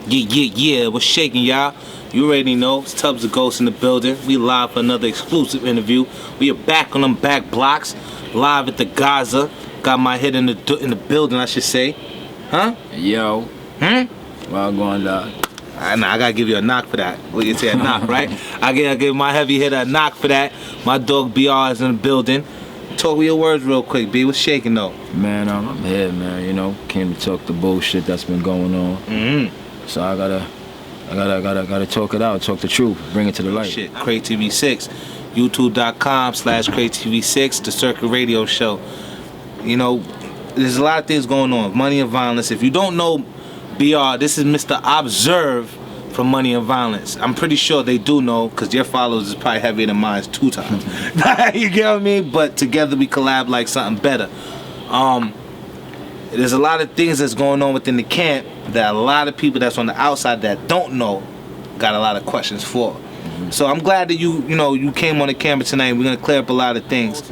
Yeah, what's shaking, y'all? You already know, it's Tubbs the Ghost in the building. We live for another exclusive interview. We are back on them back blocks, live at the Gaza. Got my head in the building, I should say. Huh? Yo. Well, going down. I gotta give you a knock for that. Well, you say a knock, right? I gotta give my heavy hitter a knock for that. My dog BR is in the building. Talk with your words real quick, B. What's shaking though? Man, I'm here, man. You know, came to talk the bullshit that's been going on. So I gotta talk it out, talk the truth, bring it to the light. Shit, Crate TV 6, YouTube.com/Crate TV 6, the Circuit Radio Show. You know, there's a lot of things going on. Money and violence. If you don't know BR, this is Mr. Observe from Money and Violence. I'm pretty sure they do know, because your followers is probably heavier than mine 2 times. You get what I mean? But together we collab like something better. There's a lot of things that's going on within the camp that a lot of people that's on the outside that don't know got a lot of questions for. So I'm glad that you came on the camera tonight. We're gonna clear up a lot of things.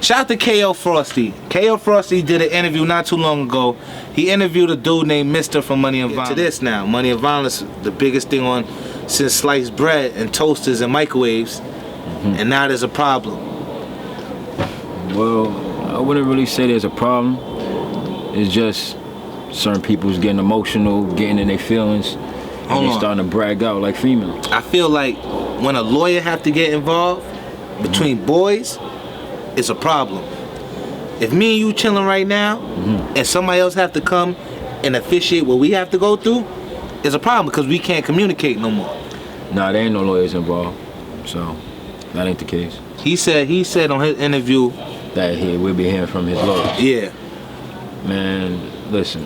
Shout out to KO Frosty. KO Frosty did an interview not too long ago. He interviewed a dude named Mr. from Money and Violence. To this now, Money and Violence, the biggest thing on since sliced bread and toasters and microwaves, and now there's a problem. Well, I wouldn't really say there's a problem. It's just certain people's getting emotional, getting in their feelings, and they're starting to brag out like females. I feel like when a lawyer have to get involved between boys, it's a problem. If me and you chilling right now, and somebody else have to come and officiate what we have to go through, it's a problem because we can't communicate no more. Nah, there ain't no lawyers involved, so that ain't the case. He said on his interview that we'll be hearing from his lawyer. Yeah. Man, listen,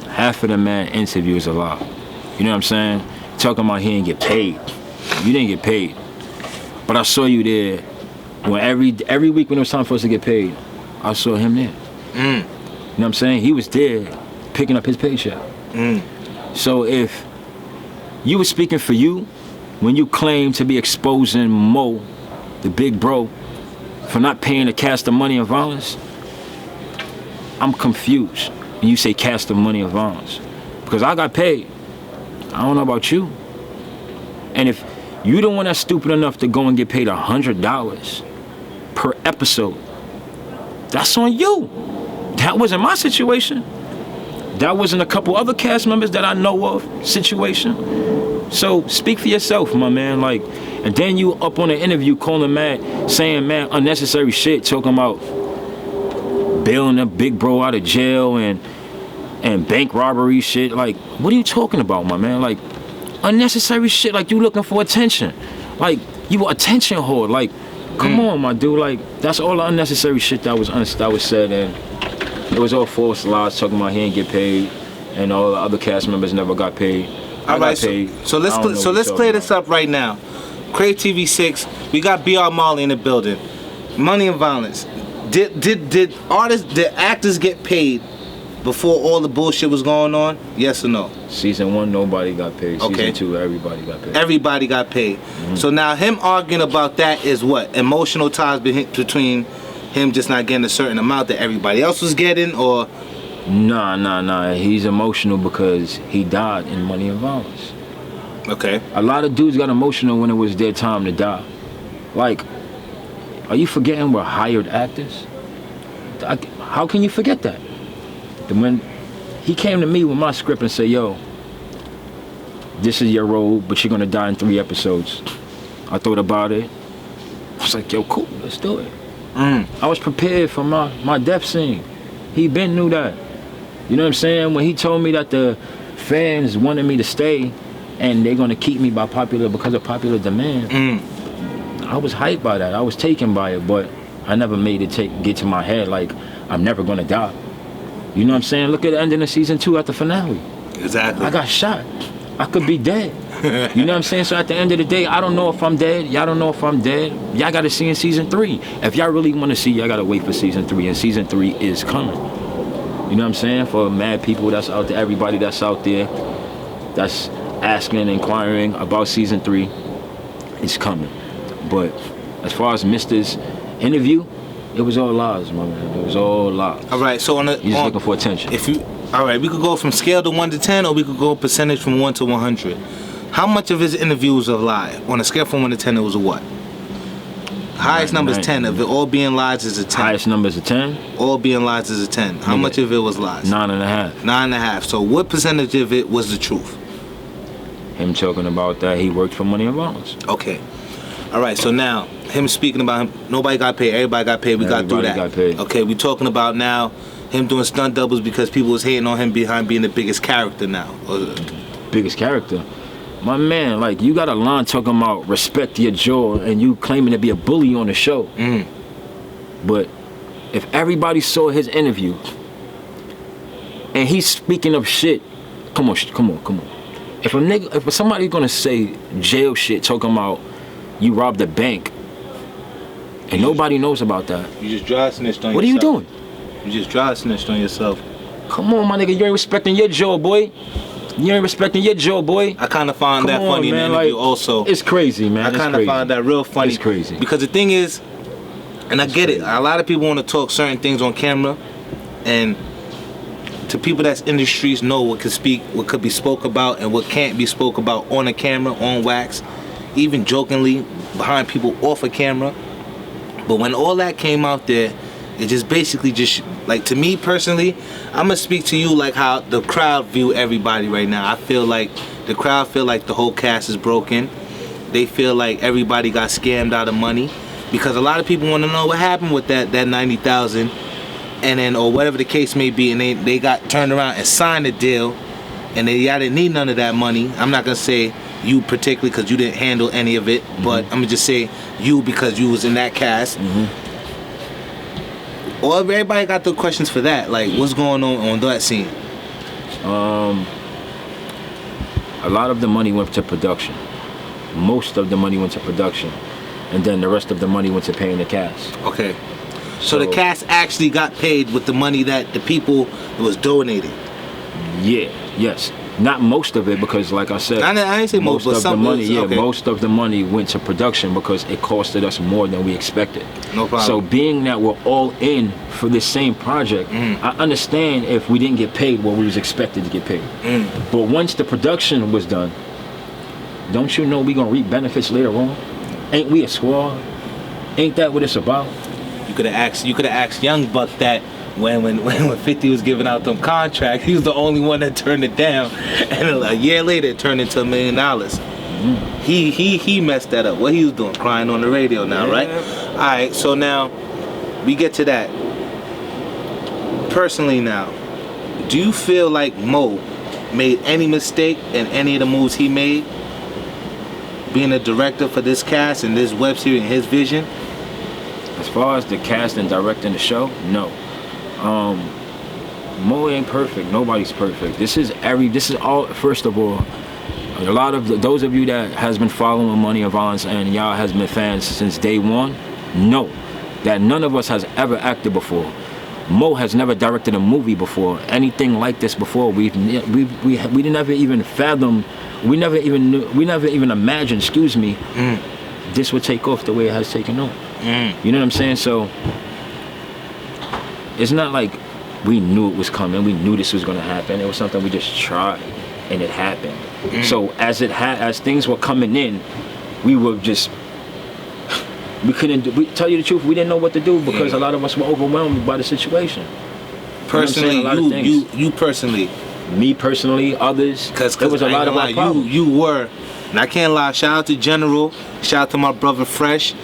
half of the man interview is a lie. You know what I'm saying? Talking about he didn't get paid. You didn't get paid. But I saw you there when every week when it was time for us to get paid, I saw him there. You know what I'm saying? He was there picking up his paycheck. So if you were speaking for you when you claim to be exposing Mo, the big bro, for not paying the cast of Money and Violence, I'm confused when you say cast of Money and Violence. Because I got paid. I don't know about you. And if you the one that's stupid enough to go and get paid $100 per episode, that's on you. That wasn't my situation. That wasn't a couple other cast members that I know of situation. So speak for yourself, my man. Like, and then you up on an interview calling mad, saying mad unnecessary shit, talking about bailing a big bro out of jail and bank robbery shit. Like, what are you talking about, my man? Like, unnecessary shit. Like, you looking for attention. Like, you attention whore. Like, come on, my dude. Like, that's all the unnecessary shit that was said, and it was all false lies talking about he didn't get paid, and all the other cast members never got paid. All right, so let's clear this up right now. Crate TV 6, we got BrMalie in the building. Money and Violence. Did actors get paid before all the bullshit was going on? Yes or no? Season 1, nobody got paid. Okay. Season 2, everybody got paid. Everybody got paid. So now him arguing about that is what? Emotional ties between him just not getting a certain amount that everybody else was getting, or? Nah. He's emotional because he died in Money and Violence. Okay. A lot of dudes got emotional when it was their time to die. Like, are you forgetting we're hired actors? How can you forget that? When he came to me with my script and said, yo, this is your role, but you're gonna die in 3 episodes. I thought about it. I was like, yo, cool, let's do it. I was prepared for my death scene. He been knew that. You know what I'm saying? When he told me that the fans wanted me to stay and they're gonna keep me because of popular demand, I was hyped by that. I was taken by it, but I never made it get to my head like I'm never gonna die. You know what I'm saying? Look at the ending of season 2 at the finale. Exactly. I got shot. I could be dead. You know what I'm saying? So at the end of the day, I don't know if I'm dead. Y'all don't know if I'm dead. Y'all gotta see in season 3. If y'all really wanna see, y'all gotta wait for season 3, and season 3 is coming. You know what I'm saying? For mad people that's out there, everybody that's out there, that's asking, inquiring about season 3, it's coming. But as far as Mr's interview, It was all lies, my man. It was all lies. All right, so You're just looking for attention. All right, we could go from scale to 1 to 10, or we could go percentage from 1 to 100. How much of his interview was a lie? On a scale from 1 to 10, it was a what? Highest number is 10. Of it all being lies is a 10. Highest number is a 10? All being lies is a 10. How much of it was lies? 9.5. 9.5. So what percentage of it was the truth? Him talking about that he worked for money and violence. Okay. All right, so now, him speaking about him, nobody got paid, everybody got paid, we got through that. Got paid. Okay, we talking about now him doing stunt doubles because people was hating on him behind being the biggest character now. Biggest character? My man, like, you got a line talking about respect your jaw and you claiming to be a bully on the show. But if everybody saw his interview and he's speaking of shit, come on. If somebody's gonna say jail shit talking about you robbed a bank and nobody knows about that. You just dry snitched on yourself. What are you doing? You just dry snitched on yourself. Come on, my nigga, you ain't respecting your jaw, boy. You ain't respecting your jaw, boy. I kind of find that funny in the interview also. It's crazy, man. I kind of find that real funny. It's crazy. Because the thing is, and I get it, a lot of people want to talk certain things on camera, and to people that's in the streets know what could be spoke about and what can't be spoke about on a camera, on wax, even jokingly behind people off a camera. But when all that came out there, it just basically just, like, to me personally, I'm gonna speak to you like how the crowd view everybody right now. I feel like the crowd feel like the whole cast is broken. They feel like everybody got scammed out of money, because a lot of people want to know what happened with that 90,000, and then, or whatever the case may be, and they got turned around and signed a deal, and y'all didn't need none of that money. I'm not gonna say you particularly because you didn't handle any of it, but I'm gonna just say you because you was in that cast. Or everybody got the questions for that. Like, what's going on that scene? A lot of the money went to production. Most of the money went to production, and then the rest of the money went to paying the cast. Okay. So the cast actually got paid with the money that the people was donating. Yeah. Yes. Not most of it, because like I said, I ain't say most, but of some the money. Yeah, okay. Most of the money went to production because it costed us more than we expected. No problem. So being that we're all in for this same project, I understand if we didn't get paid what we was expected to get paid. But once the production was done, don't you know we gonna reap benefits later on? Ain't we a squad? Ain't that what it's about? You could have asked Young Buck that. When 50 was giving out them contracts, he was the only one that turned it down, and a year later it turned into $1 million. He messed that up. What he was doing, crying on the radio now, right? All right, so now we get to that. Personally now, do you feel like Mo made any mistake in any of the moves he made, being a director for this cast and this web series and his vision? As far as the cast and directing the show, no. Mo ain't perfect. Nobody's perfect. This is all. First of all, a lot of those of you that has been following Money and Violence and y'all has been fans since day one, know that none of us has ever acted before. Mo has never directed a movie before, anything like this before. We never even fathomed. We never even imagined. This would take off the way it has taken off. You know what I'm saying? So. It's not like we knew it was coming. We knew this was going to happen. It was something we just tried, and it happened. So as things were coming in, we were just tell you the truth, we didn't know what to do because a lot of us were overwhelmed by the situation. Personally, you personally, me personally, others, because there was a lot of our problems. You were, and I can't lie. Shout out to General. Shout out to my brother Fresh.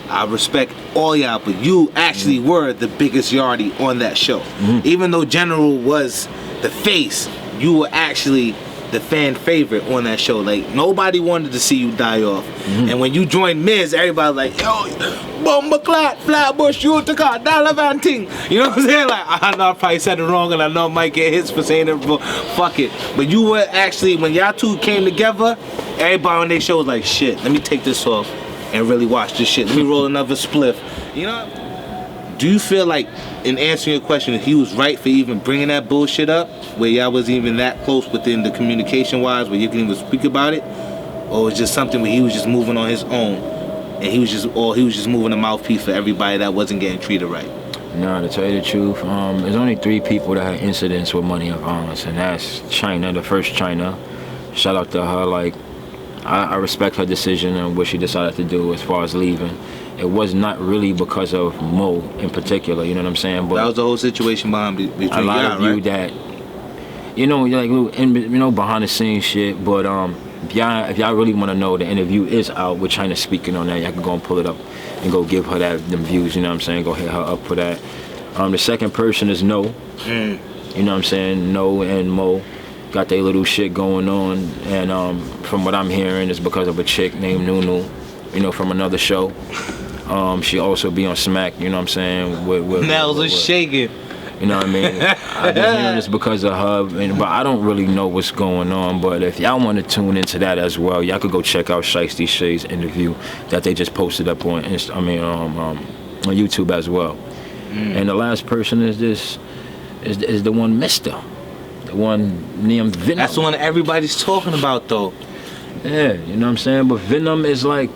I respect all y'all, but you actually were the biggest yardie on that show. Even though General was the face, you were actually the fan favorite on that show. Like, nobody wanted to see you die off. And when you joined Miz, everybody was like, yo, bomba clot, flatbush, shoot the car, dollar van ting. You know what I'm saying? Like, I know I probably said it wrong, and I know I might get hits for saying it, but fuck it. But you were actually, when y'all two came together, everybody on their show was like, shit, let me take this off and really watch this shit. Let me roll another spliff. You know? Do you feel like, in answering your question, he was right for even bringing that bullshit up, where y'all wasn't even that close within the communication-wise, where you can even speak about it? Or was just something where he was just moving on his own? and he was just moving a mouthpiece for everybody that wasn't getting treated right? No, to tell you the truth, there's only 3 people that had incidents with money and violence, and that's China, the first China. Shout out to her. Like, I respect her decision and what she decided to do as far as leaving. It was not really because of Mo in particular, you know what I'm saying? But that was the whole situation between a lot y'all, of you right? that, you know, like, behind the scenes shit. But if y'all really want to know, the interview is out with China speaking on that. Y'all can go and pull it up and go give her them views. You know what I'm saying? Go hit her up for that. The second person is No. You know what I'm saying? No and Mo got their little shit going on, and from what I'm hearing, it's because of a chick named Nunu, you know, from another show. She also be on Smack, you know what I'm saying? Nails are shaking. You know what I mean? I've been hearing this because of her, but I don't really know what's going on. But if y'all want to tune into that as well, y'all could go check out Shiesty Shay's interview that they just posted up on on YouTube as well. And the last person is the one Mr. The one named Venom. That's the one everybody's talking about, though. Yeah, you know what I'm saying? But Venom is like,